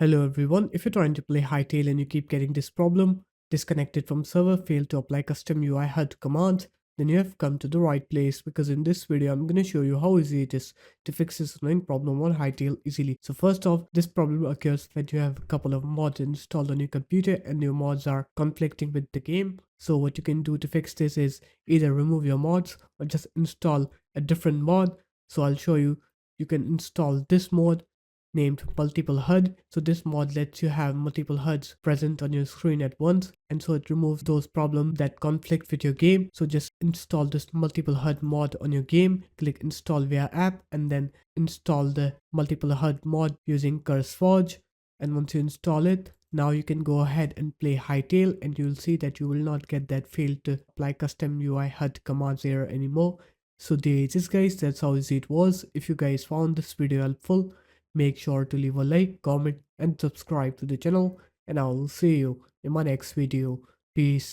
Hello everyone, if you're trying to play Hytale and you keep getting this problem, disconnected from server, failed to apply custom UI HUD commands, then you have come to the right place because in this video I'm going to show you how easy it is to fix this annoying problem on Hytale easily. So first off, this problem occurs when you have a couple of mods installed on your computer and your mods are conflicting with the game. So what you can do to fix this is either remove your mods or just install a different mod. So I'll show you. You can install this mod named multiple HUD. So this mod lets you have multiple HUDs present on your screen at once, and so it removes those problems that conflict with your game. So just install this multiple HUD mod on your game, click install via app, and then install the multiple HUD mod using CurseForge. And once you install it, now you can go ahead and play Hytale, and you'll see that you will not get that failed to apply custom UI HUD commands error anymore. So there it is guys, that's how easy it was. If you guys found this video helpful, make sure to leave a like, comment and subscribe to the channel, and I will see you in my next video. Peace.